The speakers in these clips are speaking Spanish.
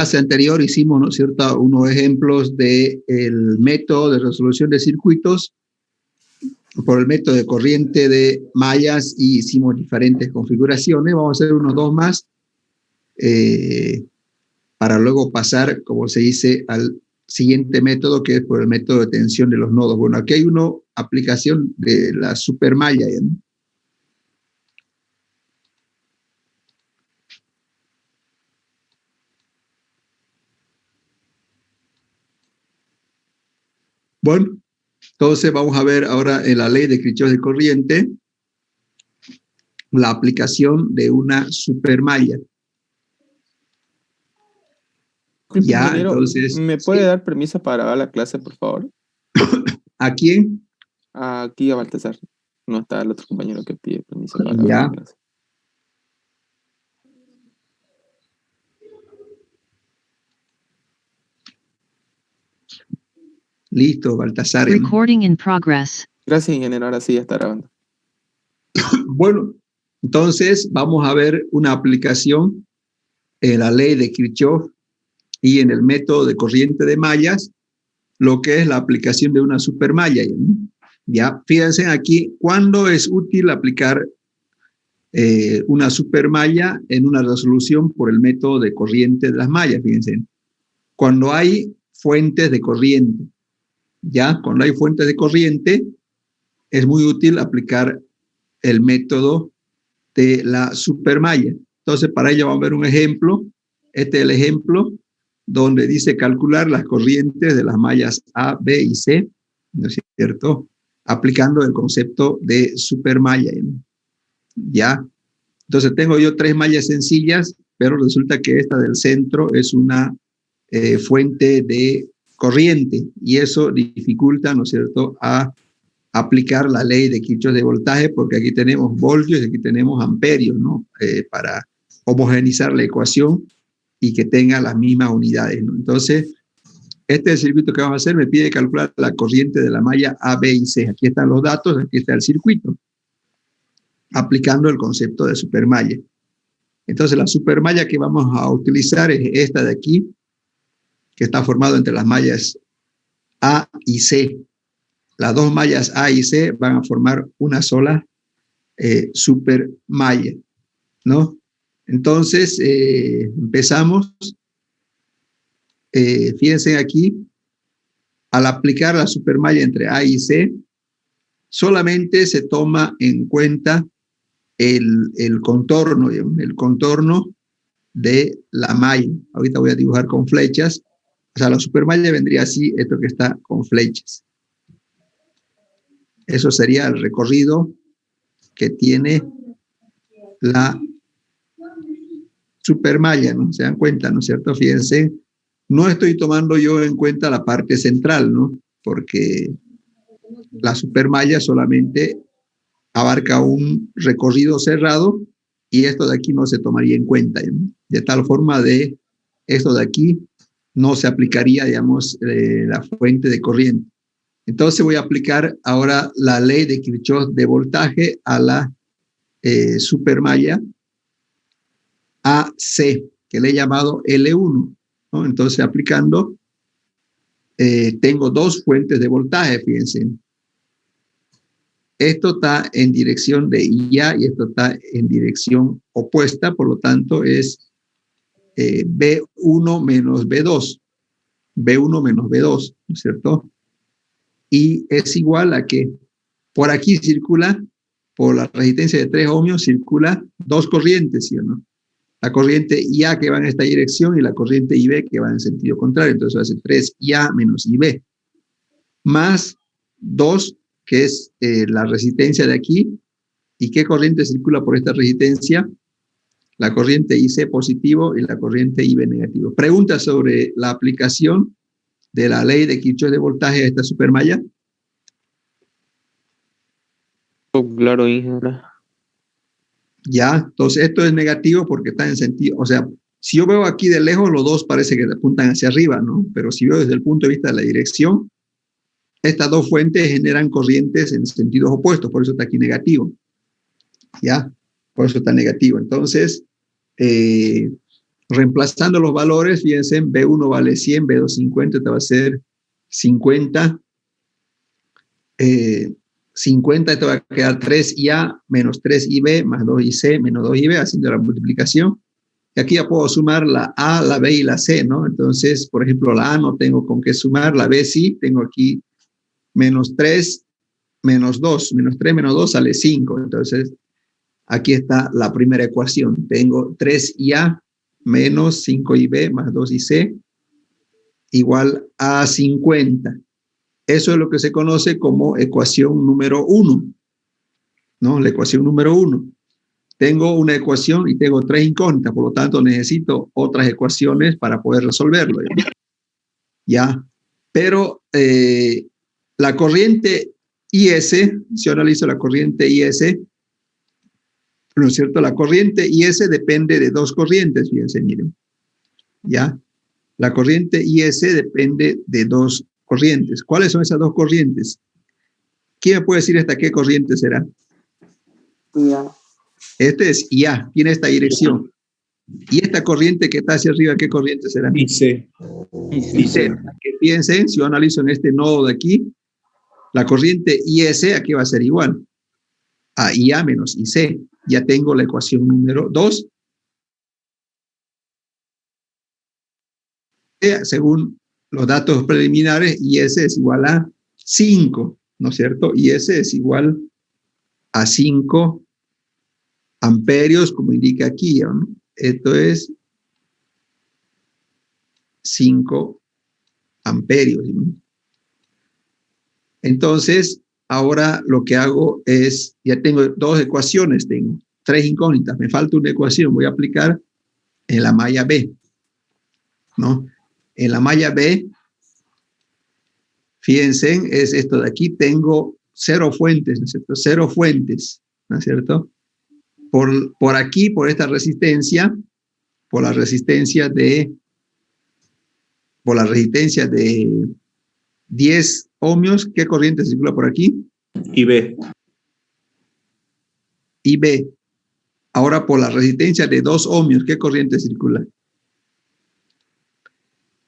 clase anterior hicimos, ¿no es cierto?, unos ejemplos del método de resolución de circuitos por el método de corriente de mallas y hicimos diferentes configuraciones. Vamos a hacer unos dos más para luego pasar, como se dice, al siguiente método, que es por el método de tensión de los nodos. Bueno, aquí hay una aplicación de la supermalla, ¿no? Bueno, entonces vamos a ver ahora en la ley de Kirchhoff de corriente la aplicación de una supermalla. Ya, entonces, ¿me puede dar permiso para dar la clase, por favor? ¿A quién? Aquí a Baltasar. No está el otro compañero que pide permiso para dar Ya. la clase. Listo, Baltasar. Recording in progress. Gracias, ingeniero. Ahora sí ya está grabando. Bueno, entonces vamos a ver una aplicación en la ley de Kirchhoff y en el método de corriente de mallas, lo que es la aplicación de una supermalla. Ya, fíjense aquí, ¿cuándo es útil aplicar una supermalla en una resolución por el método de corriente de las mallas? Fíjense, cuando hay fuentes de corriente, ya, cuando hay fuentes de corriente, es muy útil aplicar el método de la supermalla. Entonces, para ello vamos a ver un ejemplo. Este es el ejemplo donde dice calcular las corrientes de las mallas A, B y C, ¿no es cierto?, aplicando el concepto de supermalla. ¿Ya? Entonces tengo yo tres mallas sencillas, pero resulta que esta del centro es una fuente de corriente y eso dificulta, ¿no es cierto?, a aplicar la ley de Kirchhoff de voltaje, porque aquí tenemos voltios y aquí tenemos amperios, ¿no? Para homogeneizar la ecuación y que tenga las mismas unidades, ¿no? Entonces, este es el circuito que vamos a hacer. Me pide calcular la corriente de la malla A, B y C. Aquí están los datos, aquí está el circuito, aplicando el concepto de supermalla. Entonces, la supermalla que vamos a utilizar es esta de aquí, que está formado entre las mallas A y C. Las dos mallas A y C van a formar una sola supermalla, ¿no? Entonces, empezamos. Fíjense aquí, al aplicar la supermalla entre A y C, solamente se toma en cuenta el contorno de la malla. Ahorita voy a dibujar con flechas. O sea, la supermalla vendría así, esto que está con flechas. Eso sería el recorrido que tiene la supermalla, ¿no? Se dan cuenta, ¿no es cierto? Fíjense, no estoy tomando yo en cuenta la parte central, ¿no? Porque la supermalla solamente abarca un recorrido cerrado y esto de aquí no se tomaría en cuenta, ¿no? De tal forma de esto de aquí no se aplicaría, digamos, la fuente de corriente. Entonces voy a aplicar ahora la ley de Kirchhoff de voltaje a la supermalla AC, que le he llamado L1, ¿no? Entonces aplicando, tengo dos fuentes de voltaje, fíjense. Esto está en dirección de IA y esto está en dirección opuesta, por lo tanto es B1 menos B2, B1 menos B2, ¿no es cierto? Y es igual a que por aquí circula, por la resistencia de 3 ohmios, circula dos corrientes, ¿sí o no? La corriente IA que va en esta dirección y la corriente IB que va en sentido contrario. Entonces va a ser 3IA menos IB, más 2, que es la resistencia de aquí. ¿Y qué corriente circula por esta resistencia? La corriente IC positivo y la corriente IB negativo. Pregunta sobre la aplicación de la ley de Kirchhoff de voltaje a esta supermalla. Claro, ingeniero. Ya, entonces esto es negativo porque está en sentido, o sea, si yo veo aquí de lejos, los dos parece que apuntan hacia arriba, ¿no? Pero si veo desde el punto de vista de la dirección, estas dos fuentes generan corrientes en sentidos opuestos, por eso está aquí negativo. ¿Ya? Por eso está negativo. Entonces, Reemplazando los valores, fíjense, B1 vale 100, B2 50, te va a ser 50. 50, te va a quedar 3IA menos 3IB más 2IC menos 2IB, haciendo la multiplicación. Y aquí ya puedo sumar la A, la B y la C, ¿no? Entonces, por ejemplo, la A no tengo con qué sumar, la B sí, tengo aquí menos 3 menos 2, menos 3 menos 2 sale 5. Entonces, aquí está la primera ecuación. Tengo 3IA menos 5IB más 2IC igual a 50. Eso es lo que se conoce como ecuación número 1, ¿no? La ecuación número 1. Tengo una ecuación y tengo 3 incógnitas, por lo tanto necesito otras ecuaciones para poder resolverlo. ¿Ya? Pero la corriente IS, si yo analizo la corriente IS, ¿no es cierto? La corriente IS depende de dos corrientes, fíjense, miren. ¿Ya? La corriente IS depende de dos corrientes. ¿Cuáles son esas dos corrientes? ¿Quién me puede decir esta qué corriente será? IA. Este es IA, tiene esta dirección. ¿Y esta corriente que está hacia arriba, qué corriente será? IC. Que piensen, si yo analizo en este nodo de aquí, la corriente IS aquí va a ser igual a IA menos IC. Ya tengo la ecuación número 2. Según los datos preliminares, IS es igual a 5, ¿no es cierto? IS es igual a 5 amperios, como indica aquí, ¿no? Esto es 5 amperios, ¿no? Entonces, ahora lo que hago es, ya tengo dos ecuaciones, tengo 3 incógnitas, me falta una ecuación, voy a aplicar en la malla B, ¿no? En la malla B, fíjense, es esto de aquí, tengo 0 fuentes, ¿no es cierto? 0 fuentes, ¿no es cierto? Por aquí, por esta resistencia, por la resistencia de 10 ohmios, ¿qué corriente circula por aquí? IB. IB. Ahora por la resistencia de 2 ohmios, ¿qué corriente circula?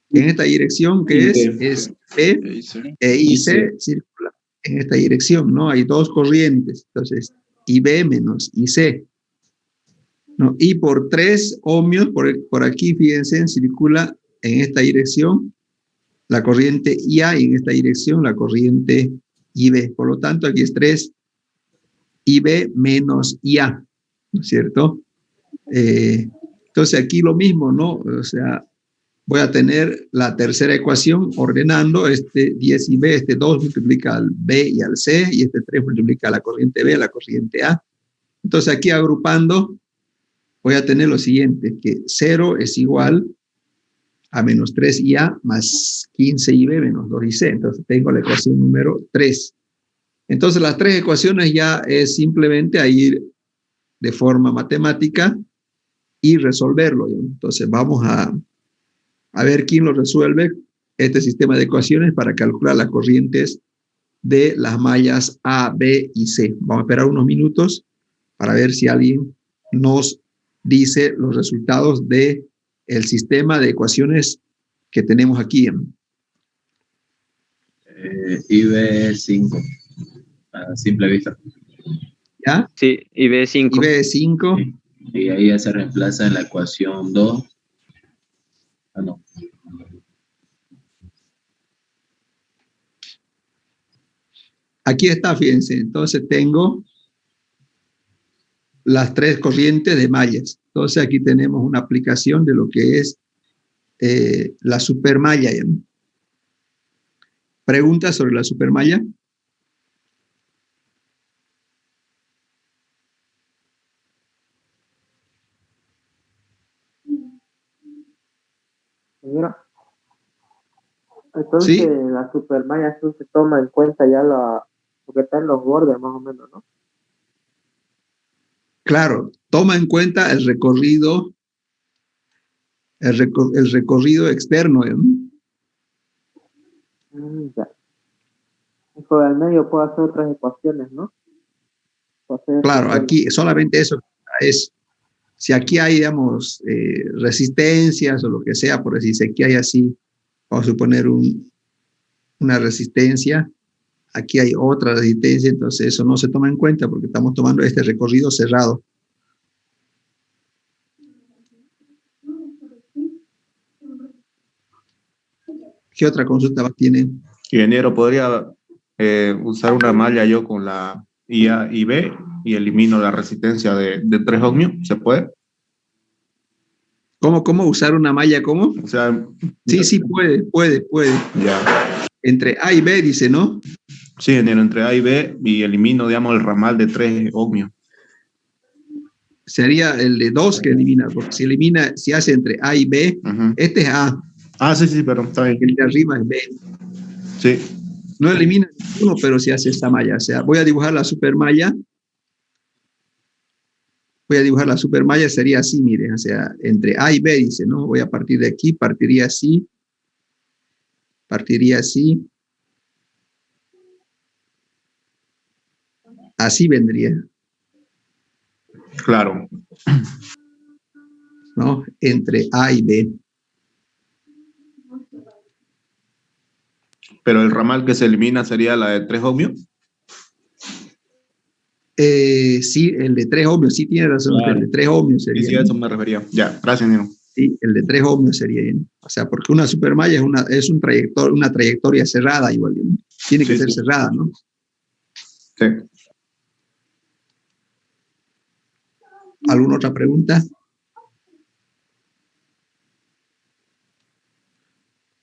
En esta dirección, que es B e IC, circula en esta dirección, ¿no? Hay dos corrientes, entonces IB menos IC, ¿no? Y por 3 ohmios, por aquí, fíjense, circula en esta dirección la corriente IA y en esta dirección la corriente IB. Por lo tanto, aquí es 3 IB menos IA, ¿no es cierto? Entonces aquí lo mismo, ¿no? O sea, voy a tener la tercera ecuación ordenando, este 10IB, este 2 multiplica al B y al C, y este 3 multiplica a la corriente B, a la corriente A. Entonces aquí agrupando, voy a tener lo siguiente, que 0 es igual a menos 3IA más 15IB menos 2IC. Entonces tengo la ecuación número 3. Entonces las 3 ecuaciones ya es simplemente a ir de forma matemática y resolverlo. ¿no? Entonces vamos a ver quién lo resuelve, este sistema de ecuaciones para calcular las corrientes de las mallas A, B y C. Vamos a esperar unos minutos para ver si alguien nos dice los resultados de el sistema de ecuaciones que tenemos aquí. IB5, a simple vista. ¿Ya? Sí, IB5. IB5. Y ahí ya se reemplaza en la ecuación 2. Ah, no. Aquí está, fíjense. Entonces tengo las 3 corrientes de mallas. Entonces aquí tenemos una aplicación de lo que es la supermalla. ¿no? ¿Preguntas sobre la supermalla? Mira. Entonces, ¿Sí? la supermalla se toma en cuenta ya lo que está en los bordes, más o menos, ¿no? Claro, toma en cuenta el recorrido, el recorrido externo. ¿no? Ya. Y por el medio puedo hacer otras ecuaciones, ¿no? Claro, aquí solamente eso es si aquí hay, digamos, resistencias o lo que sea, por decir, si aquí hay así, vamos a suponer una resistencia, aquí hay otra resistencia, entonces eso no se toma en cuenta porque estamos tomando este recorrido cerrado. ¿Qué otra consulta tienen? Ingeniero, ¿podría usar una malla yo con la IA y B y elimino la resistencia de 3 ohmios? ¿Se puede? ¿Cómo usar una malla? ¿Cómo? O sea, sí, puede. ya. Entre A y B, dice, ¿no? Sí, ingeniero, entre A y B y elimino, digamos, el ramal de 3 ohmios. Sería el de 2 que elimina, porque si hace entre A y B, este es A. Ah, sí, pero está bien. El de arriba es B. Sí. No elimina ninguno, pero si hace esta malla. O sea, voy a dibujar la supermalla. Sería así, miren, o sea, entre A y B, dice, ¿no? Voy a partir de aquí, partiría así. Así vendría. Claro. ¿No? Entre A y B. Pero el ramal que se elimina sería la de 3 ohmios. Sí, el de 3 ohmios, sí tiene razón, claro. El de 3 ohmios sería. Sí, a eso me refería. Ya, gracias, Nino. Sí, el de 3 ohmios sería bien. O sea, porque una supermalla es una trayectoria cerrada igual. ¿No? Tiene que ser cerrada, ¿no? Sí. ¿Alguna otra pregunta?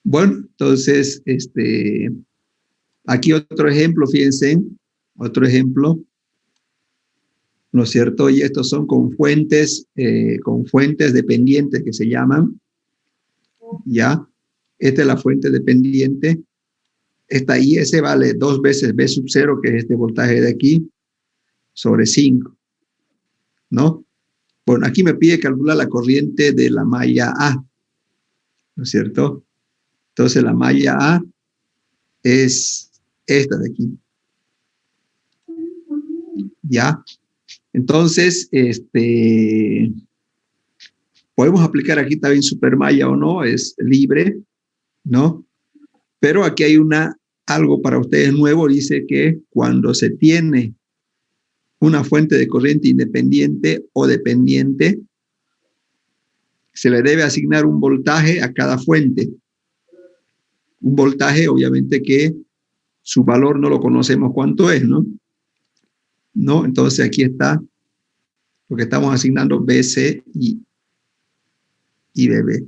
Bueno, entonces, aquí otro ejemplo, fíjense, otro ejemplo, ¿no es cierto? Y estos son con fuentes dependientes que se llaman, ¿ya? Esta es la fuente dependiente. Esta IS vale 2 veces B sub 0, que es este voltaje de aquí, sobre 5, ¿no? Bueno, aquí me pide calcular la corriente de la malla A, ¿no es cierto? Entonces la malla A es esta de aquí. ¿Ya? Entonces, podemos aplicar aquí también supermalla o no, es libre, ¿no? Pero aquí hay algo para ustedes nuevo, dice que cuando se tiene una fuente de corriente independiente o dependiente, se le debe asignar un voltaje a cada fuente. Un voltaje, obviamente, que su valor no lo conocemos cuánto es, ¿no? ¿No? Entonces aquí está lo que estamos asignando BC y BB.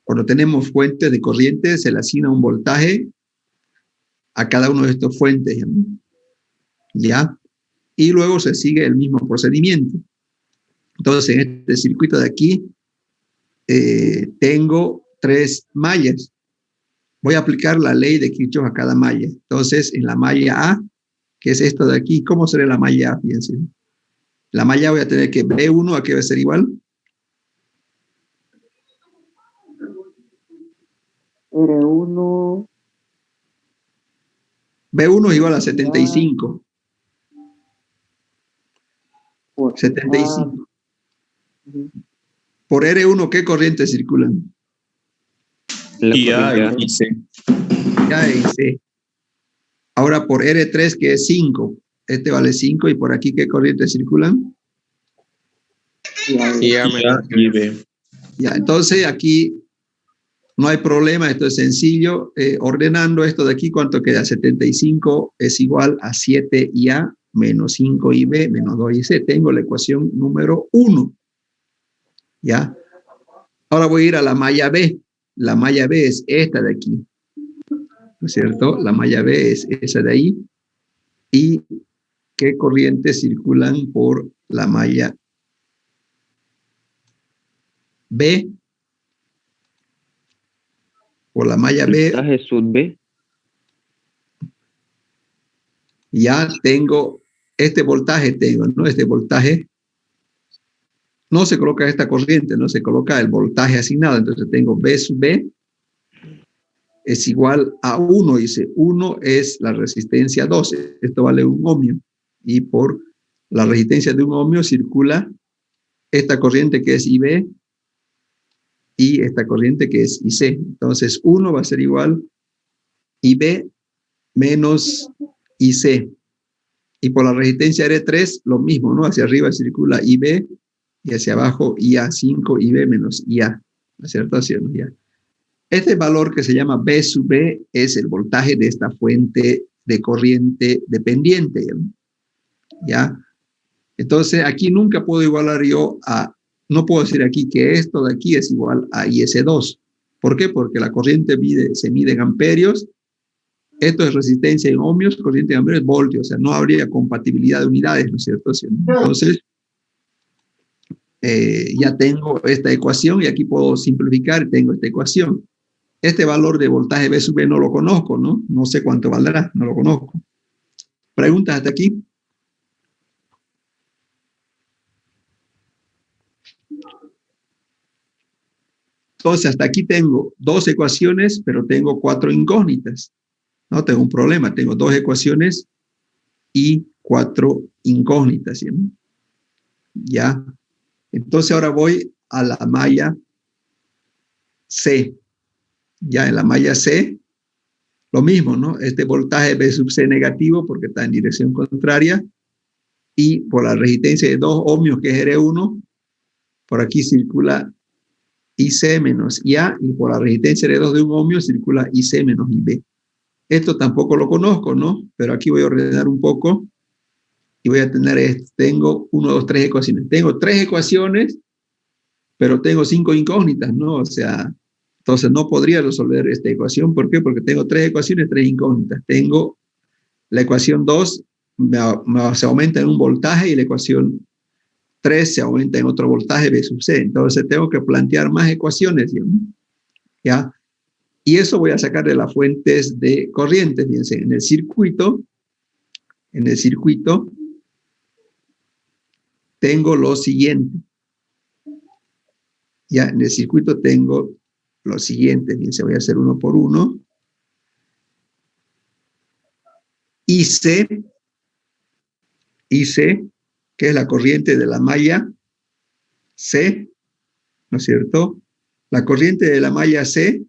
Cuando tenemos fuentes de corriente, se le asigna un voltaje a cada uno de estos fuentes, ¿ya? Y luego se sigue el mismo procedimiento. Entonces, en este circuito de aquí, tengo 3 mallas. Voy a aplicar la ley de Kirchhoff a cada malla. Entonces, en la malla A, que es esto de aquí, ¿cómo será la malla A? Fíjense. La malla voy a tener que B1, ¿a qué va a ser igual? R1. B1 es igual a 75. 75. Por R1, ¿qué corrientes circulan? Y A y C. A y C. Ahora por R3, que es 5. Este vale 5. ¿Y por aquí qué corrientes circulan? Y A y B. Ya, entonces aquí no hay problema, esto es sencillo. Ordenando esto de aquí, ¿cuánto queda? 75 es igual a 7 y A menos 5 y B menos 2 y C. Tengo la ecuación número 1. ¿Ya? Ahora voy a ir a la malla B. La malla B es esta de aquí. ¿No es cierto? La malla B es esa de ahí. ¿Y qué corrientes circulan por la malla B? Por la malla B. Voltaje sub B. Ya tengo este voltaje, ¿no? Este voltaje no se coloca esta corriente, no se coloca el voltaje asignado. Entonces tengo B sub B es igual a 1, dice 1 es la resistencia 12, esto vale 1 ohmio, y por la resistencia de 1 ohmio circula esta corriente que es IB y esta corriente que es IC. Entonces 1 va a ser igual IB menos IC. Y por la resistencia R3 lo mismo, ¿no? Hacia arriba circula IB y hacia abajo IA5, IB menos IA. ¿No es cierto? Hacia IA. Este valor que se llama B sub B es el voltaje de esta fuente de corriente dependiente, ¿ya? Entonces, aquí nunca puedo igualar yo no puedo decir aquí que esto de aquí es igual a IS2. ¿Por qué? Porque la corriente se mide en amperios, esto es resistencia en ohmios, corriente en amperios es voltios, o sea, no habría compatibilidad de unidades, ¿no es cierto? Entonces, ya tengo esta ecuación y aquí puedo simplificar y tengo esta ecuación. Este valor de voltaje B sub B no lo conozco, ¿no? No sé cuánto valdrá, no lo conozco. ¿Preguntas hasta aquí? Entonces, hasta aquí tengo 2 ecuaciones, pero tengo 4 incógnitas. No tengo un problema, tengo 2 ecuaciones y 4 incógnitas, ¿sí? Ya. Entonces, ahora voy a la malla C. Ya en la malla C, lo mismo, ¿no? Este voltaje B sub C negativo porque está en dirección contraria y por la resistencia de 2 ohmios que es R1, por aquí circula IC menos IA y por la resistencia de 2 de 1 ohmio circula IC menos IB. Esto tampoco lo conozco, ¿no? Pero aquí voy a ordenar un poco y voy a tener, tengo 1, 2, 3 ecuaciones. Tengo 3 ecuaciones, pero tengo 5 incógnitas, ¿no? O sea, entonces no podría resolver esta ecuación. ¿Por qué? Porque tengo 3 ecuaciones, 3 incógnitas. Tengo la ecuación 2, se aumenta en un voltaje y la ecuación 3 se aumenta en otro voltaje B sub C. Entonces tengo que plantear más ecuaciones, ¿ya? Y eso voy a sacar de las fuentes de corrientes. Fíjense, en el circuito tengo lo siguiente. Ya, en el circuito tengo lo siguiente. Fíjense, voy a hacer uno por uno. IC, que es la corriente de la malla C, ¿no es cierto? La corriente de la malla C,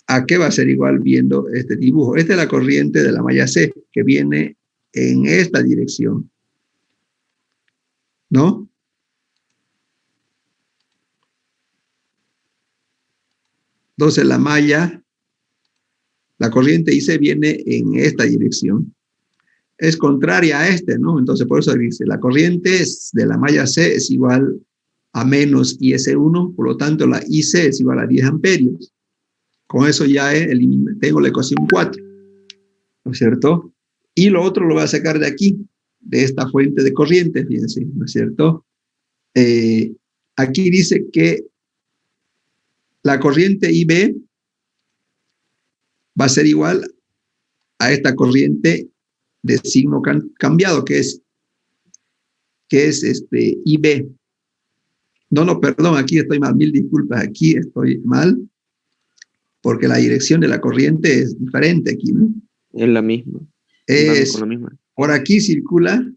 ¿a qué va a ser igual viendo este dibujo? Esta es la corriente de la malla C, que viene en esta dirección, ¿no? Entonces la corriente IC viene en esta dirección. Es contraria a ¿no? Entonces por eso dice, la corriente de la malla C es igual a menos IS1, por lo tanto la IC es igual a 10 amperios. Con eso ya tengo la ecuación 4, ¿no es cierto? Y lo otro lo voy a sacar de aquí, de esta fuente de corriente, fíjense, ¿no es cierto? Aquí dice que la corriente IB va a ser igual a esta corriente de signo cambiado, que es IB. No, perdón, aquí estoy mal, mil disculpas, aquí estoy mal, porque la dirección de la corriente es diferente aquí, ¿no? Es la misma. Es, la misma. Por aquí circula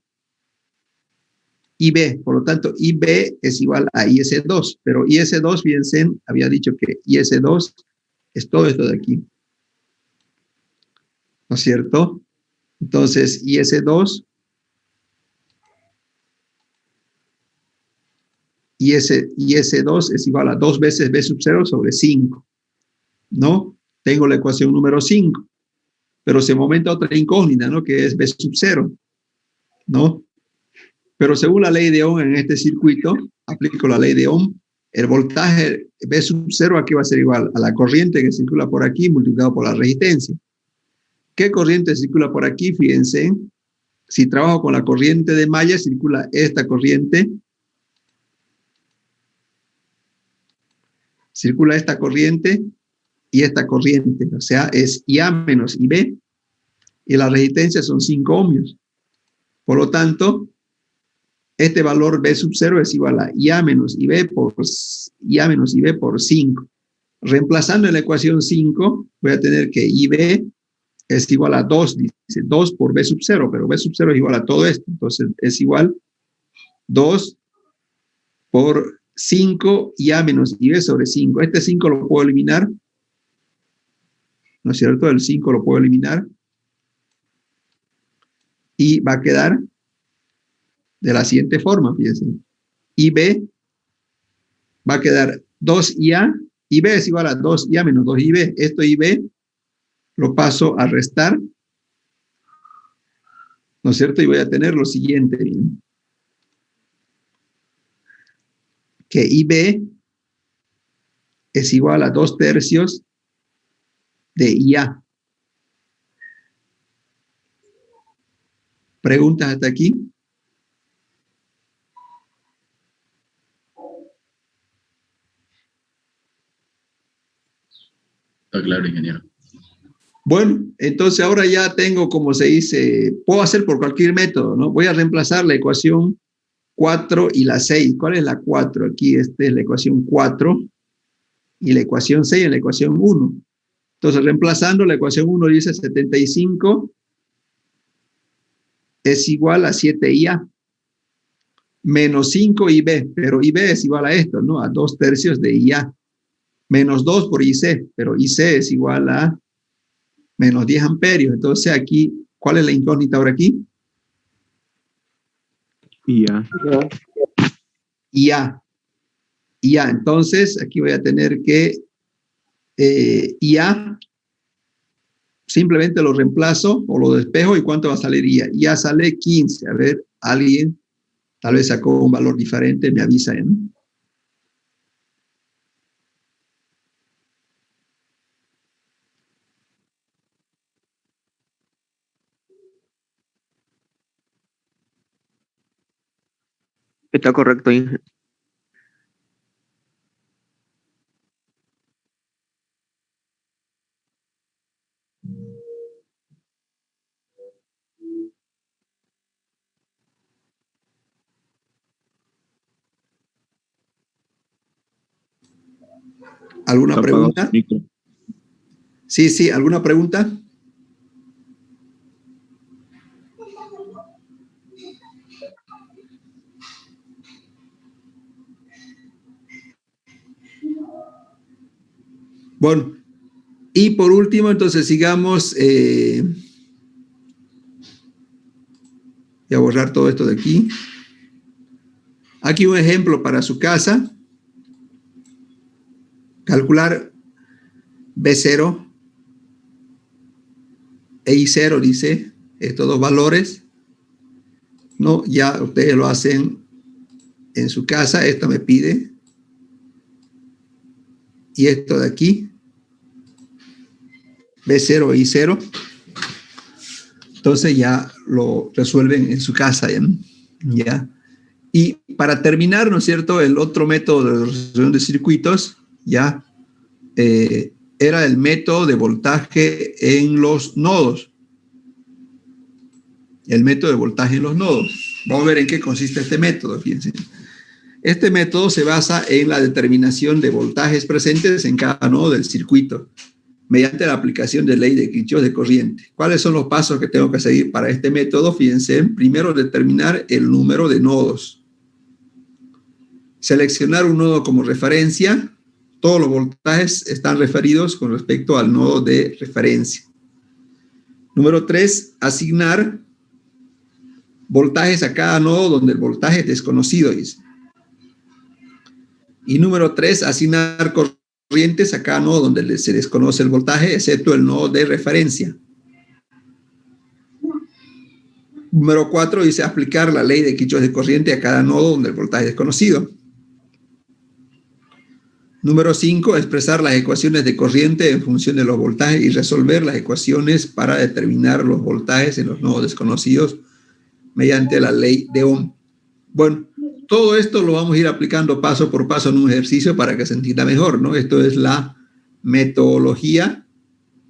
IB, por lo tanto, IB es igual a IS2, pero IS2, fíjense, había dicho que IS2 es todo esto de aquí, ¿no es cierto? Entonces, IS2 es igual a 2 veces B sub 0 sobre 5, ¿no? Tengo la ecuación número 5, pero se me aumenta otra incógnita, ¿no? Que es B sub 0, ¿no? Pero según la ley de Ohm en este circuito, aplico la ley de Ohm, el voltaje B sub 0 aquí va a ser igual a la corriente que circula por aquí multiplicado por la resistencia. ¿Qué corriente circula por aquí? Fíjense, si trabajo con la corriente de malla, circula esta corriente, y esta corriente, o sea, es IA menos IB, y la resistencia son 5 ohmios. Por lo tanto, este valor B sub 0 es igual a IA menos IB por 5. Reemplazando en la ecuación 5, voy a tener que IB es igual a 2, dice 2 por B sub 0, pero B sub 0 es igual a todo esto, entonces es igual 2 por 5 IA menos IB sobre 5. Este 5 lo puedo eliminar, ¿no es cierto? El 5 lo puedo eliminar. Y va a quedar de la siguiente forma, fíjense. IB va a quedar 2IA. IB es igual a 2IA menos 2IB. Esto IB lo paso a restar, ¿no es cierto? Y voy a tener lo siguiente, ¿bien? Que IB es igual a 2/3 de IA. ¿Preguntas hasta aquí? Está claro, ingeniero. Bueno, entonces ahora ya tengo, como se dice, puedo hacer por cualquier método, ¿no? Voy a reemplazar la ecuación 4 y la 6. ¿Cuál es la 4? Aquí esta es la ecuación 4 y la ecuación 6 en la ecuación 1. Entonces, reemplazando la ecuación 1 dice 75 es igual a 7IA menos 5IB, pero IB es igual a esto, ¿no? A 2/3 de IA, menos 2 por IC, pero IC es igual a menos 10 amperios. Entonces aquí, ¿cuál es la incógnita ahora aquí? IA. IA. IA. Entonces, aquí voy a tener que IA, simplemente lo reemplazo o lo despejo. ¿Y cuánto va a salir IA? IA sale 15. A ver, alguien tal vez sacó un valor diferente, me avisa, ¿no? Está correcto, Inge. ¿Alguna pregunta? Sí, sí, ¿alguna pregunta? Bueno, y por último, entonces sigamos. Voy a borrar todo esto de aquí. Aquí un ejemplo para su casa. Calcular B0 e I0, dice, estos dos valores. No, ya ustedes lo hacen en su casa. Esto me pide. Y esto de aquí. B0 e I0. Entonces ya lo resuelven en su casa. ¿Ya? Y para terminar, ¿no es cierto?, el otro método de resolución de circuitos, ya, era el método de voltaje en los nodos. El método de voltaje en los nodos. Vamos a ver en qué consiste este método, fíjense. Este método se basa en la determinación de voltajes presentes en cada nodo del circuito, mediante la aplicación de ley de Kirchhoff de corriente. ¿Cuáles son los pasos que tengo que seguir para este método? Fíjense, primero determinar el número de nodos. Seleccionar un nodo como referencia. Todos los voltajes están referidos con respecto al nodo de referencia. Número 3, asignar voltajes a cada nodo donde el voltaje es desconocido. Y número 3, asignar corrientes a cada nodo donde se desconoce el voltaje, excepto el nodo de referencia. Número 4 dice aplicar la ley de Kirchhoff de corriente a cada nodo donde el voltaje es desconocido. Número 5, expresar las ecuaciones de corriente en función de los voltajes y resolver las ecuaciones para determinar los voltajes en los nodos desconocidos mediante la ley de Ohm. Bueno, todo esto lo vamos a ir aplicando paso por paso en un ejercicio para que se entienda mejor, ¿no? Esto es la metodología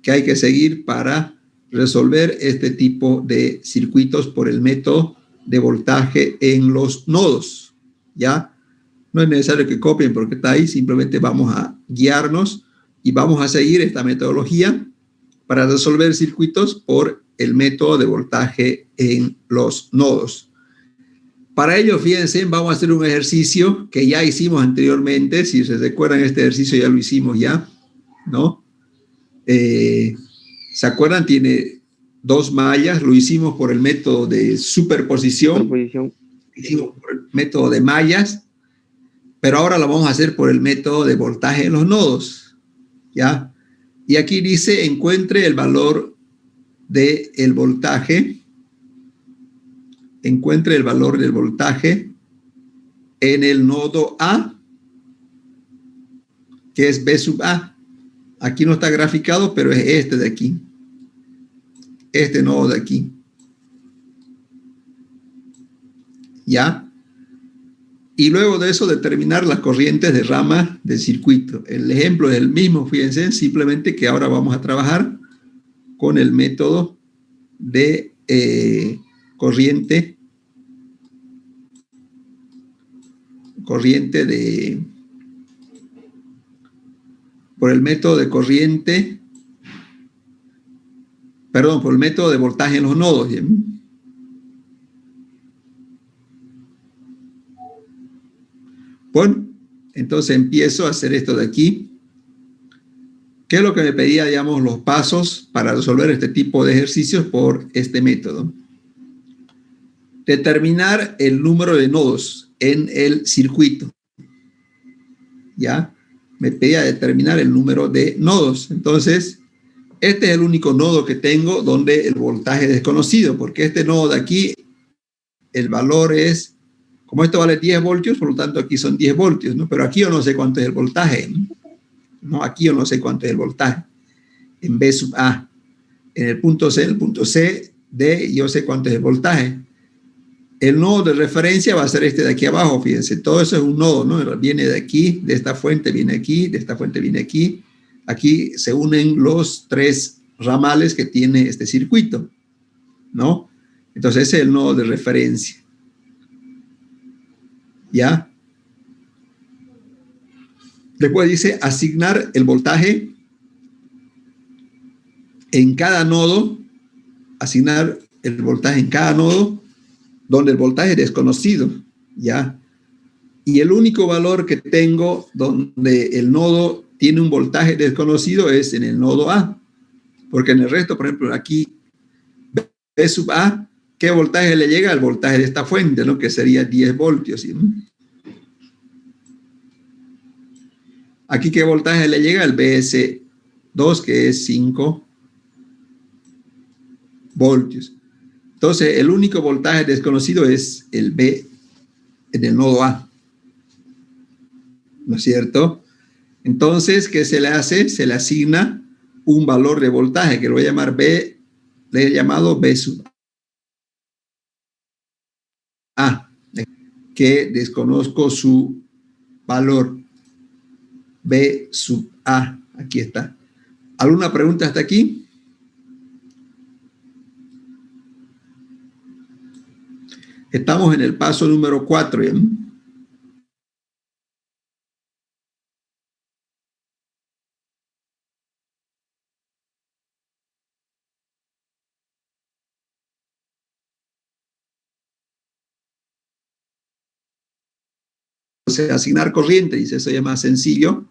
que hay que seguir para resolver este tipo de circuitos por el método de voltaje en los nodos, ¿ya? No es necesario que copien porque está ahí, simplemente vamos a guiarnos y vamos a seguir esta metodología para resolver circuitos por el método de voltaje en los nodos. Para ello, fíjense, vamos a hacer un ejercicio que ya hicimos anteriormente. Si se recuerdan, este ejercicio ya lo hicimos ya, ¿no? ¿Se acuerdan? Tiene 2 mallas. Lo hicimos por el método de superposición. Hicimos por el método de mallas. Pero ahora lo vamos a hacer por el método de voltaje en los nodos, ¿ya? Y aquí dice, encuentre el valor del voltaje. Encuentre el valor del voltaje en el nodo A, que es B sub A. Aquí no está graficado, pero es este de aquí. Este nodo de aquí. ¿Ya? Y luego de eso determinar las corrientes de rama del circuito. El ejemplo es el mismo, fíjense, simplemente que ahora vamos a trabajar con el método de corriente por el método de corriente, perdón, por el método de voltaje en los nodos. ¿Bien? Bueno, entonces empiezo a hacer esto de aquí. ¿Qué es lo que me pedía, digamos, los pasos para resolver este tipo de ejercicios por este método? Determinar el número de nodos en el circuito. ¿Ya? Me pedía determinar el número de nodos. Entonces, este es el único nodo que tengo donde el voltaje es desconocido, porque este nodo de aquí, el valor es, como esto vale 10 voltios, por lo tanto aquí son 10 voltios, ¿no? Pero aquí yo no sé cuánto es el voltaje, ¿no? Aquí yo no sé cuánto es el voltaje. En B sub A. En el punto C, D, yo sé cuánto es el voltaje. El nodo de referencia va a ser este de aquí abajo, fíjense. Todo eso es un nodo, ¿no? Viene de aquí, de esta fuente viene aquí, de esta fuente viene aquí. Aquí se unen los 3 ramales que tiene este circuito, ¿no? Entonces ese es el nodo de referencia. ¿Ya? Después dice asignar el voltaje en cada nodo, asignar el voltaje en cada nodo donde el voltaje es desconocido, ¿ya? Y el único valor que tengo donde el nodo tiene un voltaje desconocido es en el nodo A, porque en el resto, por ejemplo, aquí B sub A, ¿qué voltaje le llega? El voltaje de esta fuente, ¿no? Que sería 10 voltios, ¿sí? Aquí, ¿qué voltaje le llega? El BS2, que es 5 voltios. Entonces, el único voltaje desconocido es el B en el nodo A. ¿No es cierto? Entonces, ¿qué se le hace? Se le asigna un valor de voltaje, que lo voy a llamar B, le he llamado B sub A, que desconozco su valor. B sub A, aquí está. ¿Alguna pregunta hasta aquí? Estamos en el paso número 4, ¿bien? Entonces, asignar corriente, dice, eso ya es más sencillo.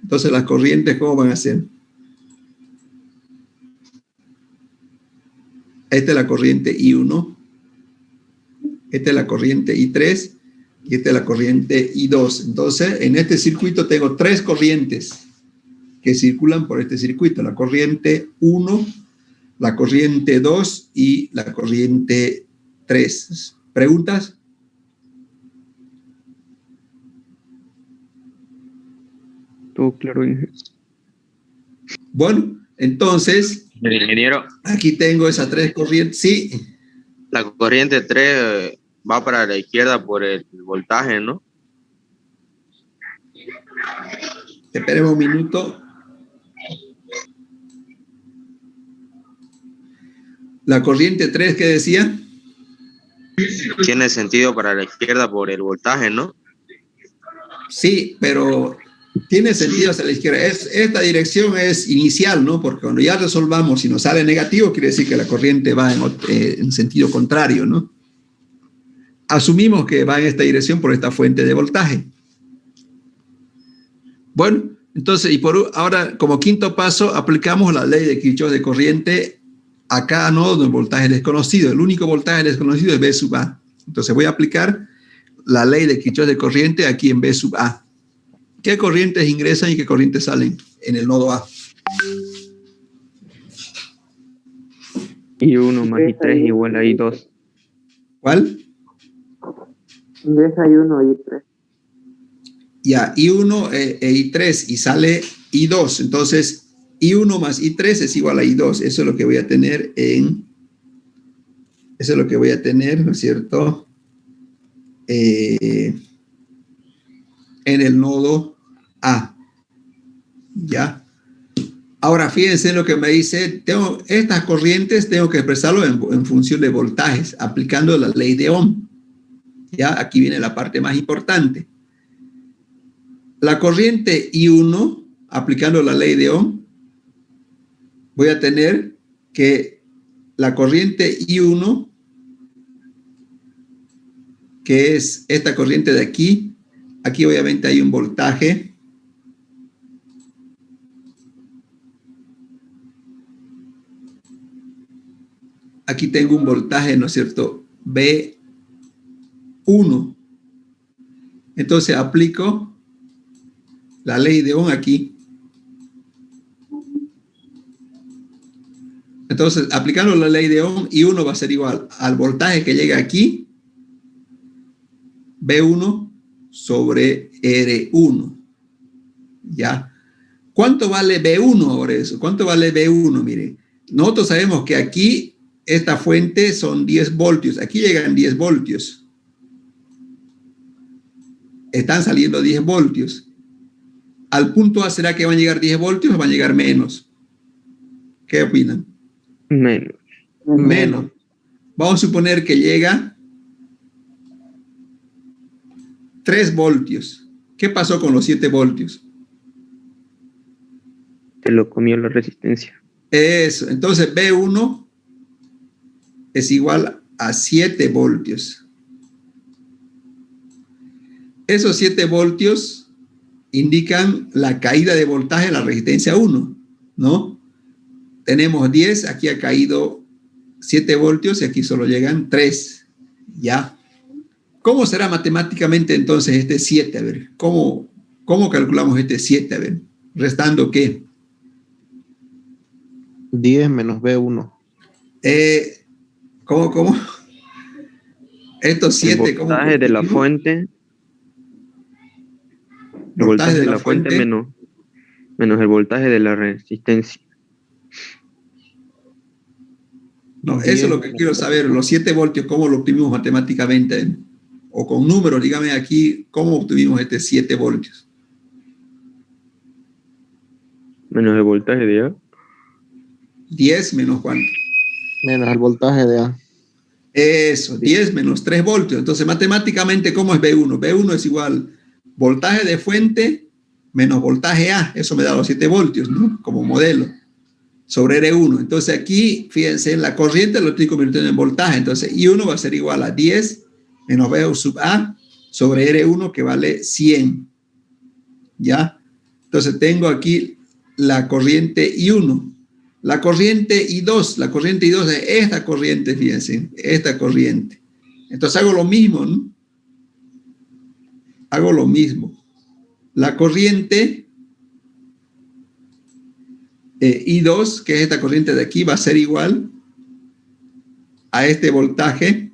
Entonces, las corrientes, ¿cómo van a ser? Esta es la corriente I1, esta es la corriente I3 y esta es la corriente I2. Entonces, en este circuito tengo 3 corrientes que circulan por este circuito. La corriente 1, la corriente 2 y la corriente 3. ¿Preguntas? Todo claro. Bueno, entonces, ingeniero, aquí tengo esas 3 corrientes. Sí. la corriente 3 va para la izquierda por el voltaje, ¿no? Esperemos un minuto. La corriente 3, ¿qué decía? Tiene sentido para la izquierda por el voltaje, ¿no? Sí, pero tiene sentido hacia la izquierda. Esta dirección es inicial, ¿no? Porque cuando ya resolvamos, si nos sale negativo, quiere decir que la corriente va en sentido contrario, ¿no? Asumimos que va en esta dirección por esta fuente de voltaje. Bueno, entonces, ahora como quinto paso, aplicamos la ley de Kirchhoff de corriente a cada nodo del voltaje desconocido. El único voltaje desconocido es V sub A. Entonces voy a aplicar la ley de Kirchhoff de corriente aquí en V sub A. ¿Qué corrientes ingresan y qué corrientes salen en el nodo A? I1 más I3 igual a I2. ¿Cuál? Ingresa I1 y I3. Ya, I1 e I3 y sale I2. Entonces, I1 más I3 es igual a I2. Eso es lo que voy a tener eso es lo que voy a tener, ¿no es cierto? En el nodo A. ¿Ya? Ahora, fíjense lo que me dice. Estas corrientes tengo que expresarlo en función de voltajes, aplicando la ley de Ohm. ¿Ya? Aquí viene la parte más importante. La corriente I1, aplicando la ley de Ohm, voy a tener que la corriente I1, que es esta corriente de aquí obviamente hay un voltaje. Aquí tengo un voltaje, ¿no es cierto? B1. Entonces aplico la ley de Ohm aquí. Entonces, aplicando la ley de Ohm, I1 va a ser igual al voltaje que llega aquí, B1 sobre R1. ¿Ya? ¿Cuánto vale B1 ahora eso? ¿Cuánto vale B1? Miren, nosotros sabemos que aquí esta fuente son 10 voltios. Aquí llegan 10 voltios. Están saliendo 10 voltios. Al punto A, ¿será que van a llegar 10 voltios o van a llegar menos? ¿Qué opinan? Menos. Menos. Vamos a suponer que llega 3 voltios. ¿Qué pasó con los 7 voltios? Te lo comió la resistencia. Eso. Entonces B1 es igual a 7 voltios. Esos 7 voltios indican la caída de voltaje en la resistencia 1, ¿no? Tenemos 10, aquí ha caído 7 voltios y aquí solo llegan 3, ¿ya? ¿Cómo será matemáticamente entonces este 7? A ver, ¿cómo calculamos este 7? A ver, ¿restando qué? 10 menos B1. ¿Cómo? Estos 7, El voltaje de la fuente. El voltaje de la fuente menos el voltaje de la resistencia. No, eso es lo que quiero saber. Los 7 voltios, ¿cómo lo obtuvimos matemáticamente? O con números, dígame aquí, ¿cómo obtuvimos este 7 voltios? Menos el voltaje de A. 10 menos ¿cuánto? Menos el voltaje de A. Eso, 10 menos 3 voltios. Entonces, matemáticamente, ¿cómo es B1? B1 es igual voltaje de fuente menos voltaje A. Eso me da los 7 voltios, ¿no? Como modelo. Sobre R1. Entonces, aquí, fíjense, la corriente lo estoy convirtiendo en voltaje. Entonces, I1 va a ser igual a 10 menos B sub A sobre R1, que vale 100. ¿Ya? Entonces, tengo aquí la corriente I1. La corriente I2 es esta corriente, fíjense, esta corriente. Entonces hago lo mismo, ¿no? Hago lo mismo. La corriente I2, que es esta corriente de aquí, va a ser igual a este voltaje.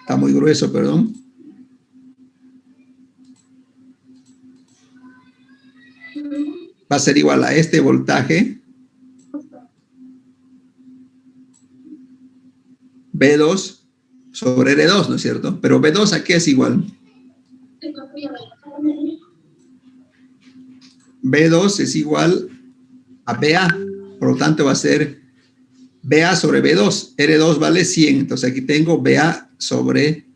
Está muy grueso, perdón. Va a ser igual a este voltaje B2 sobre R2, ¿no es cierto? Pero B2 ¿a qué es igual? B2 es igual a BA, por lo tanto va a ser BA sobre B2. R2 vale 100, entonces aquí tengo BA sobre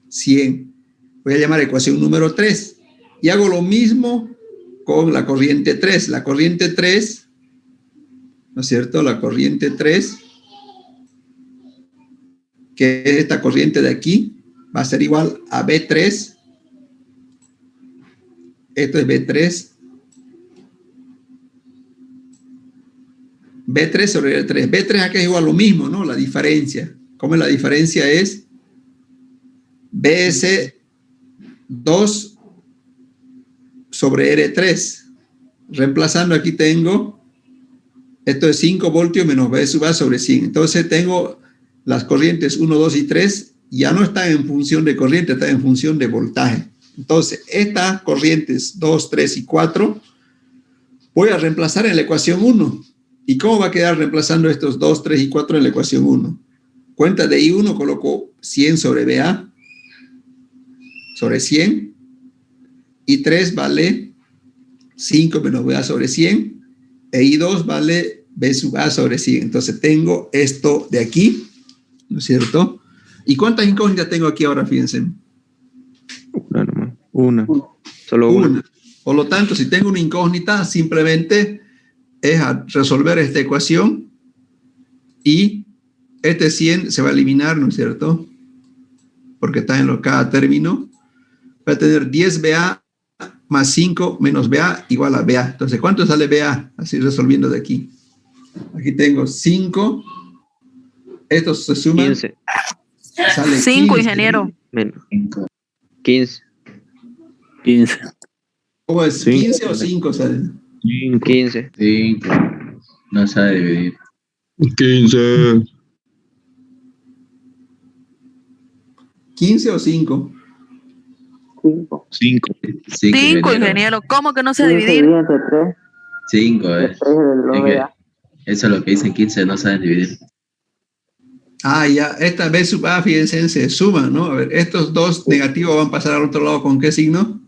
100. Voy a llamar ecuación número 3 y hago lo mismo con la corriente 3. La corriente 3 ¿no es cierto? La corriente 3, que es esta corriente de aquí, va a ser igual a B3. Esto es B3. B3 sobre B3. B3 acá es igual a lo mismo, ¿no? La diferencia. ¿Cómo es la diferencia? Es BS2 sobre R3. Reemplazando aquí tengo, esto es 5 voltios menos B sub A sobre 100. Entonces tengo las corrientes 1, 2 y 3, ya no están en función de corriente, están en función de voltaje. Entonces, estas corrientes 2, 3 y 4 voy a reemplazar en la ecuación 1. ¿Y cómo va a quedar reemplazando estos 2, 3 y 4 en la ecuación 1? Cuenta de I1, coloco 100 sobre BA sobre 100. I3 vale 5 menos BA sobre 100. E I2 vale B sub A sobre 100. Entonces tengo esto de aquí, ¿no es cierto? ¿Y cuántas incógnitas tengo aquí ahora? Fíjense. Una nomás. Una. Solo una. Por lo tanto, si tengo una incógnita, simplemente es a resolver esta ecuación y este 100 se va a eliminar, ¿no es cierto? Porque está en cada término. Va a tener 10BA más 5 menos BA igual a BA. Entonces, ¿cuánto sale BA? Así resolviendo de aquí. Aquí tengo 5. Estos se suman. 15. Sale 5, 15, ingeniero. Menos. 15. 15. ¿Cómo es? 15 o 5 sale. 15. 5. No sabe dividir. 15. 15 o 5. 5. 5. 5, ingeniero. ¿Cómo que no sé 15 dividir? divide entre 3. 5, 3 es el que 9A. eso es lo que dicen 15, no saben dividir. Ah, ya. Esta B sub A, fíjense, se suman, ¿no? A ver, estos dos negativos van a pasar al otro lado. ¿Con qué signo?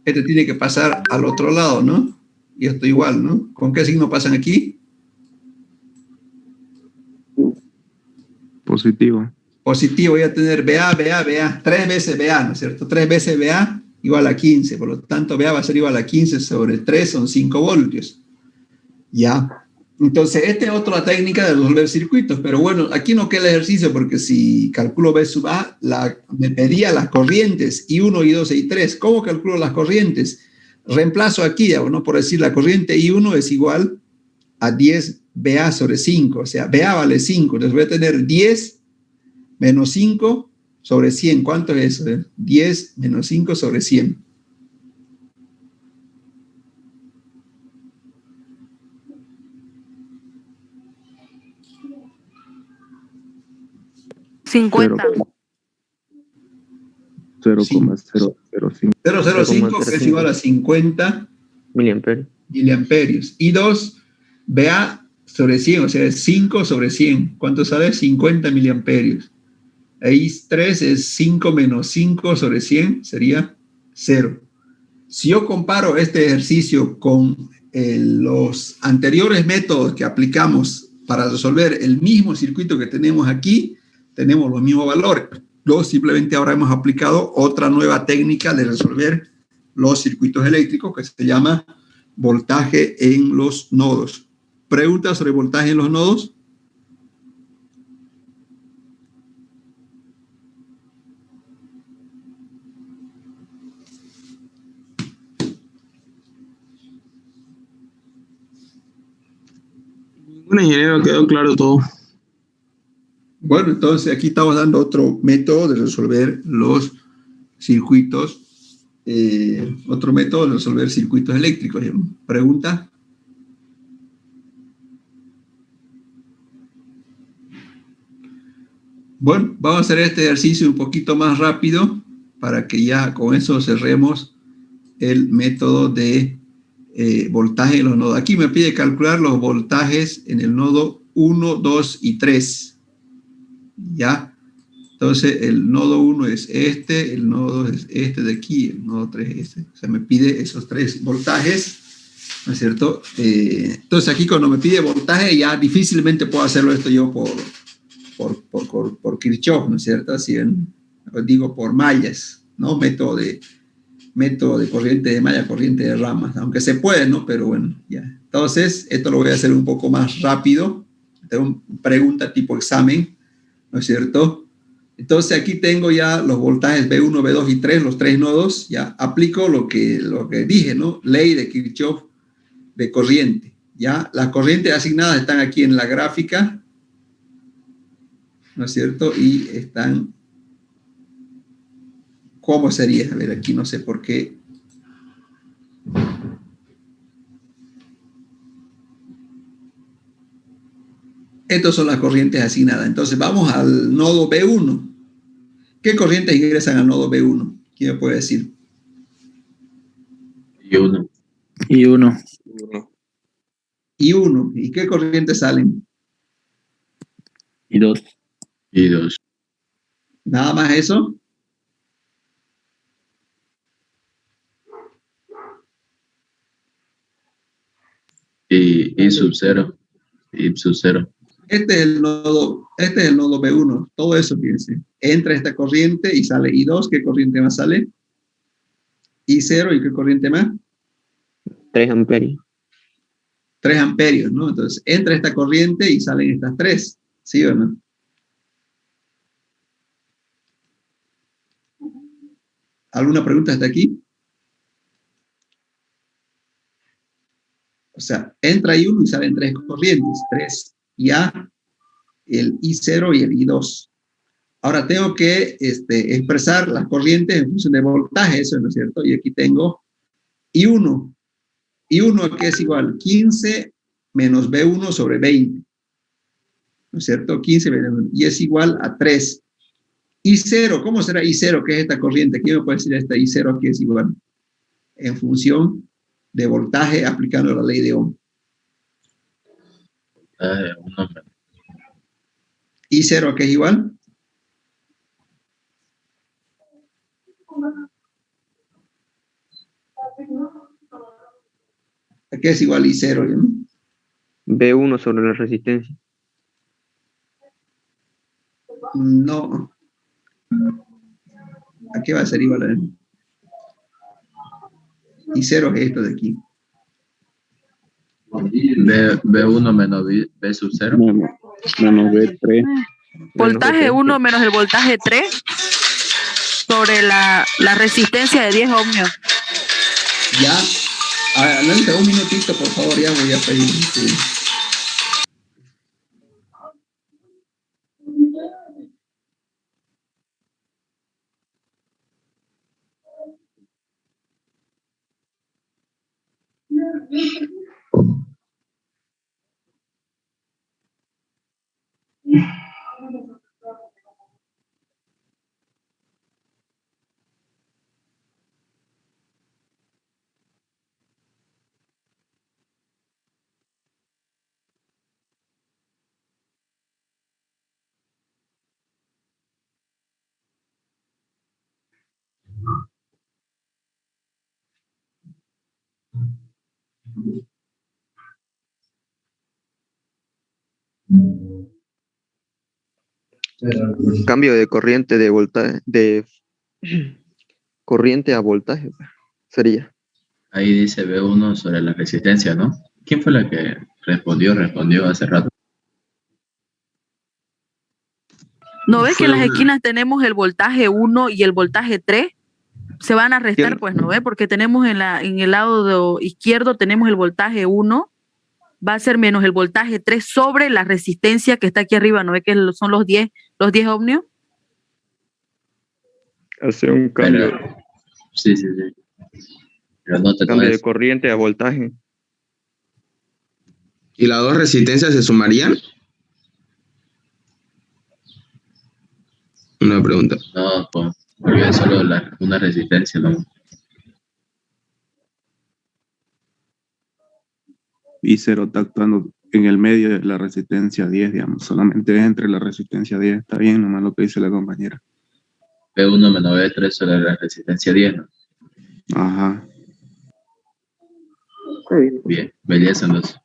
Este tiene que pasar al otro lado, ¿no? Y esto igual, ¿no? ¿Con qué signo pasan aquí? Positivo. Positivo, voy a tener BA, BA, BA. 3 veces BA, ¿no es cierto? 3 veces BA igual a 15. Por lo tanto, BA va a ser igual a 15 sobre 3, son 5 voltios. Ya. Entonces, esta es otra técnica de resolver circuitos. Pero bueno, aquí no queda el ejercicio porque si calculo B sub A, me pedía las corrientes I1, I2 y I3. ¿Cómo calculo las corrientes? Reemplazo aquí, ¿no? Por decir, la corriente I1 es igual a 10 BA sobre 5. O sea, BA vale 5. Entonces voy a tener 10 menos 5 sobre 100. ¿Cuánto es eso? 10 menos 5 sobre 100. $50. 0,005. 0,05 que es igual a 50 miliamperios. Y 2, BA sobre 100, o sea, es 5 sobre 100. ¿Cuánto sale? 50 miliamperios. Ahí 3 es 5 menos 5 sobre 100, sería 0. Si yo comparo este ejercicio con los anteriores métodos que aplicamos para resolver el mismo circuito que tenemos aquí, tenemos los mismos valores. Luego simplemente ahora hemos aplicado otra nueva técnica de resolver los circuitos eléctricos que se llama voltaje en los nodos. ¿Preguntas sobre voltaje en los nodos? Bueno, ingeniero, quedó claro todo. Bueno, entonces aquí estamos dando otro método de resolver los circuitos, otro método de resolver circuitos eléctricos. ¿Pregunta? Bueno, vamos a hacer este ejercicio un poquito más rápido para que ya con eso cerremos el método de voltaje en los nodos. Aquí me pide calcular los voltajes en el nodo 1, 2 y 3. ¿Ya? Entonces, el nodo 1 es este, el nodo 2 es este de aquí, el nodo 3 es este. O sea, me pide esos 3 voltajes, ¿no es cierto? Entonces, aquí cuando me pide voltaje, ya difícilmente puedo hacerlo esto yo por Kirchhoff, ¿no es cierto? Así digo por mallas, ¿no? Método de método de corriente de malla, corriente de ramas, aunque se puede, ¿no? Pero bueno, ya. Entonces, esto lo voy a hacer un poco más rápido. Tengo pregunta tipo examen, ¿no es cierto? Entonces, aquí tengo ya los voltajes B1, B2 y 3, los tres nodos. Ya aplico lo que dije, ¿no? Ley de Kirchhoff de corriente. Ya, las corrientes asignadas están aquí en la gráfica, ¿no es cierto? Y están, ¿cómo sería? A ver, aquí no sé por qué. Estas son las corrientes asignadas. Entonces, vamos al nodo B1. ¿Qué corrientes ingresan al nodo B1? ¿Quién me puede decir? Y uno. Y uno. Y 1. ¿Y qué corrientes salen? Y dos. Y dos. Nada más eso. Y sub cero. Y sub cero. Este es el nodo B1. Todo eso, fíjense. Entra esta corriente y sale I2. ¿Qué corriente más sale? I0. ¿Y qué corriente más? 3 amperios. 3 amperios, ¿no? Entonces, entra esta corriente y salen estas tres. ¿Sí o no? ¿Alguna pregunta hasta aquí? O sea, entra I1 y salen tres corrientes. 3 IA, el I0 y el I2. Ahora tengo que expresar las corrientes en función de voltaje, eso no es cierto. Y aquí tengo I1. I1 que es igual 15 menos B1 sobre 20. ¿No es cierto? 15 menos 1. Y es igual a 3. I0, ¿cómo será I0? ¿Qué es esta corriente? ¿Quién me puede decir esta I0 aquí es igual? En función de voltaje aplicando la ley de Ohm. Uno menos. I0 que es igual. ¿A qué es igual I0? ¿no? B1 sobre la resistencia. No. ¿A qué va a ser igual? I0 es esto de aquí. B1 menos B sub cero. Menos B3. Voltaje 1 menos el voltaje 3 sobre la resistencia de 10 ohmios. Ya. Adelante, un minutito, por favor, ya voy a pedir. Cambio de corriente de voltaje, de corriente a voltaje, sería. Ahí dice B1 sobre la resistencia, ¿no? ¿Quién fue la que respondió hace rato? ¿No ves que en las esquinas tenemos el voltaje 1 y el voltaje 3? Se van a restar, ¿Quién? pues, ¿no ves? Porque tenemos en el lado izquierdo tenemos el voltaje 1, va a ser menos el voltaje 3 sobre la resistencia que está aquí arriba, ¿no ves que son los 10 ohmios? Hace un cambio. Pero, sí. Pero no te Cambio de corriente a voltaje. ¿Y las dos resistencias se sumarían? Una pregunta. No, porque es solo una resistencia, ¿no? I0 está actuando en el medio de la resistencia 10, digamos. Solamente es entre la resistencia 10. Está bien, nomás lo que dice la compañera. B1 menos B3 sobre la resistencia 10, ¿no? Ajá. Bien, belleza entonces.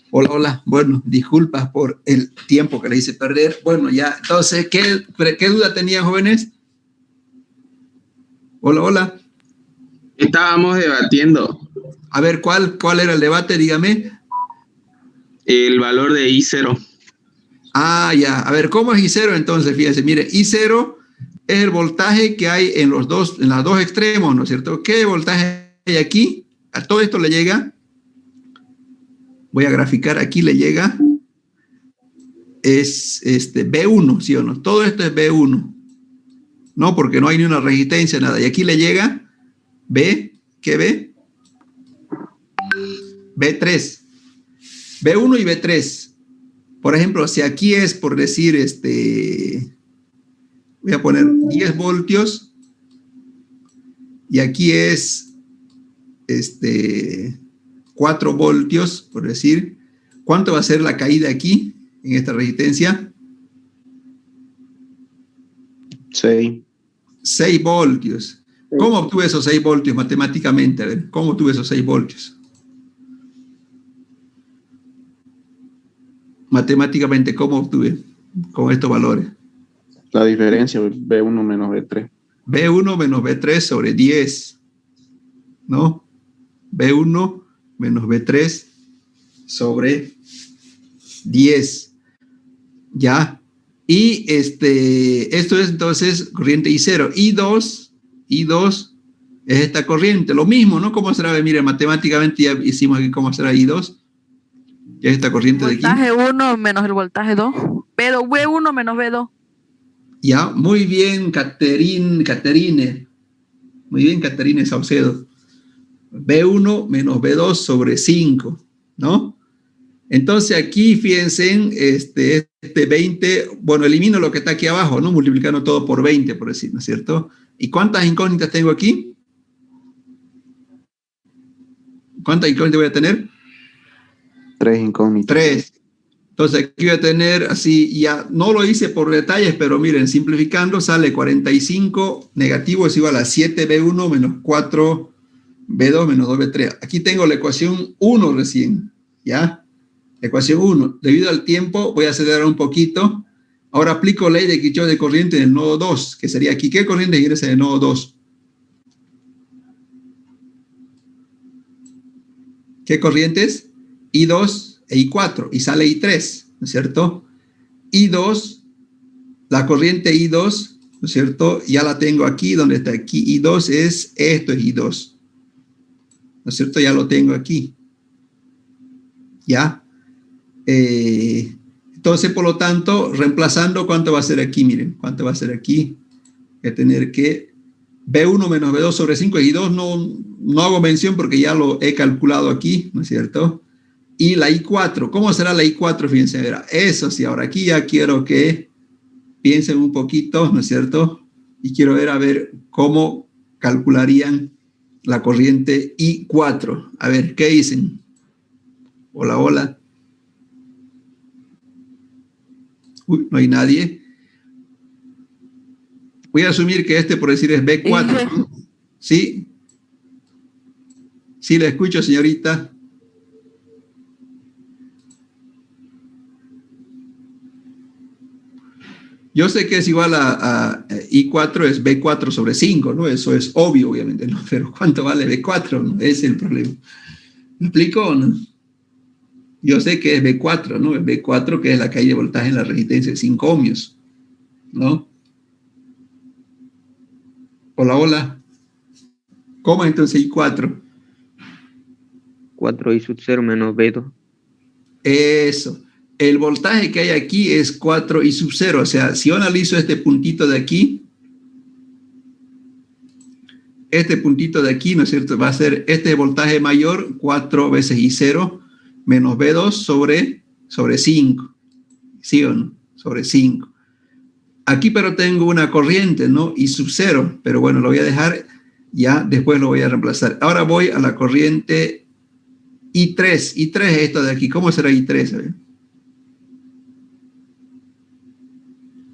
Hola, hola. Bueno, disculpas por el tiempo que le hice perder. Bueno, ya, entonces, ¿qué duda tenían, jóvenes? Hola, hola. Estábamos debatiendo A ver, ¿cuál era el debate? Dígame. el valor de I0. Ah, ya. A ver, ¿cómo es I0 entonces? Fíjense, mire, I0 es el voltaje que hay en los dos extremos, ¿no es cierto? ¿Qué voltaje hay aquí? A todo esto le llega. Voy a graficar, aquí le llega. Es B1, ¿sí o no? Todo esto es B1. No, porque no hay ni una resistencia, nada. Y aquí le llega B, ¿qué B? B3. B1 y B3. Por ejemplo, si aquí es, por decir, voy a poner 10 voltios y aquí es 4 voltios, por decir, ¿cuánto va a ser la caída aquí en esta resistencia? 6. 6 voltios. ¿Cómo obtuve esos 6 voltios matemáticamente? A ver, ¿cómo obtuve esos 6 voltios? Matemáticamente, ¿cómo obtuve con estos valores? La diferencia, B1 menos B3. B1 menos B3 sobre 10, ¿no? B1 menos B3 sobre 10, ¿ya? Y esto es entonces corriente I0. I2 es esta corriente, lo mismo, ¿no? ¿Cómo será? Mire, matemáticamente ya hicimos aquí cómo será I2. Ya esta corriente de aquí. Voltaje 1 menos el voltaje 2. Pero V1 menos V2. Ya, muy bien, Caterine. Muy bien, Caterine Saucedo. B1 menos B2 sobre 5, ¿no? Entonces aquí, fíjense, este 20, bueno, elimino lo que está aquí abajo, ¿no? Multiplicando todo por 20, por decir, ¿no es cierto? ¿Y cuántas incógnitas tengo aquí? ¿Cuántas incógnitas voy a tener? 3 incógnitos. 3. Entonces aquí voy a tener así, ya no lo hice por detalles, pero miren, simplificando sale 45 negativo es igual a 7b1 menos 4b2 menos 2b3. Aquí tengo la ecuación 1 recién, ¿ya? Ecuación 1. Debido al tiempo voy a acelerar un poquito. Ahora aplico ley de Kirchhoff de corriente en el nodo 2, que sería aquí. ¿Qué corriente ingresa en el nodo 2? ¿Qué corrientes? I2 e I4, y sale I3, ¿no es cierto? I2, la corriente I2, ¿no es cierto? Ya la tengo aquí, donde está aquí. I2 es, esto es I2, ¿no es cierto? Ya lo tengo aquí. ¿Ya? Entonces, por lo tanto, reemplazando, ¿cuánto va a ser aquí? Miren, ¿cuánto va a ser aquí? Voy a tener que B1 menos B2 sobre 5, y 2 no hago mención porque ya lo he calculado aquí, ¿no es cierto? Y la I4, ¿cómo será la I4? Fíjense, verá, eso sí, ahora aquí ya quiero que piensen un poquito, ¿no es cierto? Y quiero ver, a ver, cómo calcularían la corriente I4. A ver, ¿qué dicen? Hola, hola. Uy, no hay nadie. Voy a asumir que por decir es B4, ¿no? ¿Sí? Sí, le escucho, señorita. Yo sé que es igual a I4 es B4 sobre 5, ¿no? Eso es obvio, obviamente, ¿no? Pero ¿cuánto vale B4? ¿No? Ese es el problema. ¿Me explico o no? Yo sé que es B4, ¿no? Es B4, que es la caída de voltaje en la resistencia de 5 ohmios, ¿no? Hola, hola. ¿Cómo es entonces I4? 4 I sub 0 menos B2. Eso. El voltaje que hay aquí es 4 I sub 0. O sea, si yo analizo este puntito de aquí, ¿no es cierto? Va a ser este voltaje mayor, 4 veces I0 menos B2 sobre 5. ¿Sí o no? Sobre 5. Aquí pero tengo una corriente, ¿no? I sub 0. Pero bueno, lo voy a dejar, ya después lo voy a reemplazar. Ahora voy a la corriente I3. I3 es esto de aquí. ¿Cómo será I3? A ver.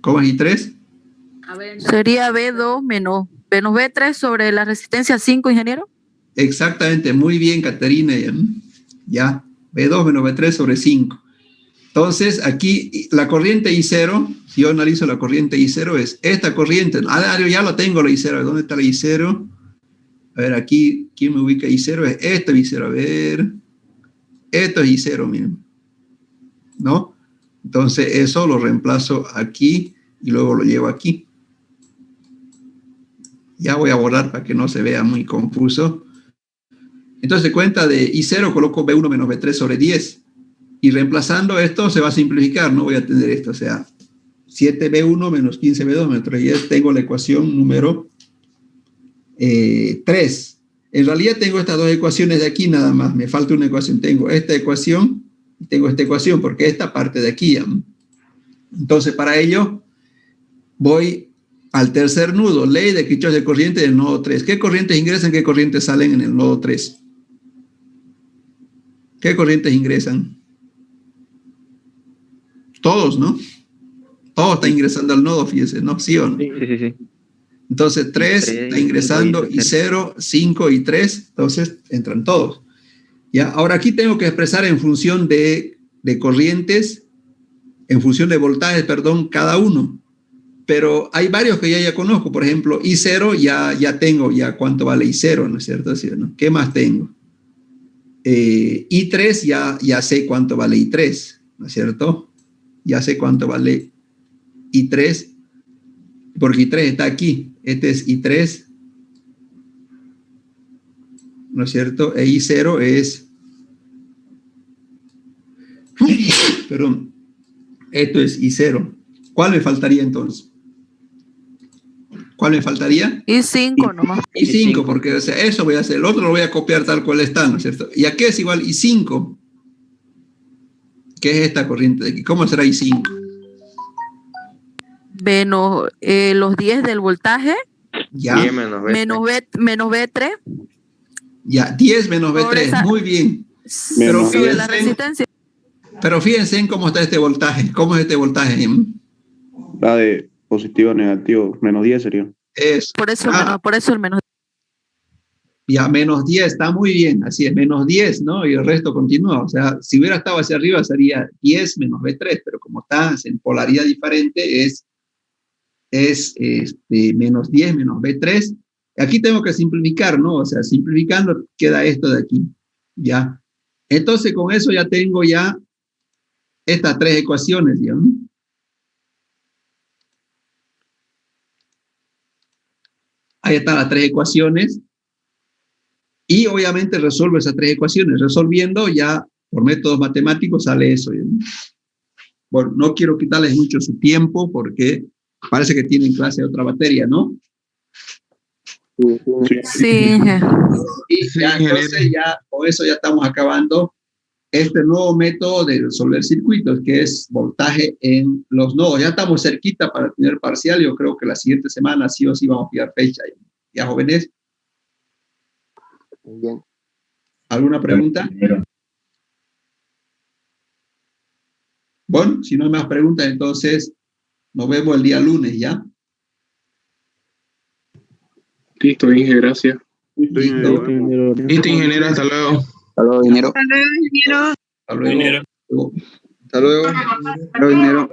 ¿Cómo es I3? Sería B2 menos B3 sobre la resistencia 5, ingeniero. Exactamente, muy bien, Caterina. Ya, B2 menos B3 sobre 5. Entonces, aquí la corriente I0, si yo analizo la corriente I0, es esta corriente. Yo ya la tengo, la I0. ¿Dónde está la I0? A ver, aquí, ¿quién me ubica I0? Es esta I0. A ver, esto es I0, miren. ¿No? Entonces, eso lo reemplazo aquí y luego lo llevo aquí. Ya voy a borrar para que no se vea muy confuso. Entonces, cuenta de I0, coloco B1 menos B3 sobre 10. Y reemplazando esto se va a simplificar, no voy a tener esto. O sea, 7B1 menos 15B2 menos 3. Tengo la ecuación número 3. En realidad tengo estas dos ecuaciones de aquí nada más. Me falta una ecuación. Tengo esta ecuación y tengo esta ecuación porque esta parte de aquí. Entonces, para ello, voy al tercer nudo. Ley de Kirchhoff de corriente del nodo 3. ¿Qué corrientes ingresan? ¿Qué corrientes salen en el nodo 3? ¿Qué corrientes ingresan? Todos, ¿no? Todo está ingresando al nodo, fíjese, ¿no? ¿Sí o no? Sí. Entonces, 3 está ingresando, y 0, 5 y 3, entonces entran todos. ¿Ya? Ahora aquí tengo que expresar en función de corrientes, en función de voltajes, perdón, cada uno. Pero hay varios que ya conozco. Por ejemplo, I0 ya tengo ya cuánto vale I0, ¿no es cierto? ¿Sí, no? ¿Qué más tengo? I3 ya sé cuánto vale I3, ¿no es cierto? Ya sé cuánto vale I3, porque I3 está aquí. Este es I3, ¿no es cierto? E I0 es... Perdón. Esto es I0. ¿Cuál me faltaría entonces? ¿Cuál me faltaría? I5 nomás. I5, porque o sea, eso voy a hacer. El otro lo voy a copiar tal cual está, ¿no es cierto? ¿Y a qué es igual I5? ¿Qué es esta corriente de aquí? ¿Cómo será I5? Menos los 10 del voltaje. Ya. Menos B3. Ya, 10 menos B3. Muy bien. Pero sobre la resistencia. Pero fíjense en cómo está este voltaje. ¿Cómo es este voltaje? Va de positivo a negativo, menos 10 sería. Por eso el menos. Ya, menos 10, está muy bien, así es, menos 10, ¿no? Y el resto continúa. O sea, si hubiera estado hacia arriba sería 10 menos B3, pero como está en polaridad diferente, es menos 10 menos B3. Aquí tengo que simplificar, ¿no? O sea, simplificando queda esto de aquí, ¿ya? Entonces, con eso ya tengo ya estas tres ecuaciones, digamos. Ahí están las tres ecuaciones. Y obviamente resuelvo esas tres ecuaciones. Resolviendo ya por métodos matemáticos sale eso. ¿no? Bueno, no quiero quitarles mucho su tiempo porque parece que tienen clase de otra materia, ¿no? Sí. Y ya, entonces ya con eso ya estamos acabando este nuevo método de resolver circuitos, que es voltaje en los nodos. Ya estamos cerquita para tener parcial. Yo creo que la siguiente semana sí o sí vamos a pillar fecha. ¿Ya, jóvenes? Muy bien. ¿Alguna pregunta? Bueno, si no hay más preguntas, entonces nos vemos el día lunes, ¿ya? Listo, Inge, gracias. Listo. Listo, ingeniero, hasta luego. Hasta luego, dinero. Hasta luego. Hasta luego. Hasta luego, dinero.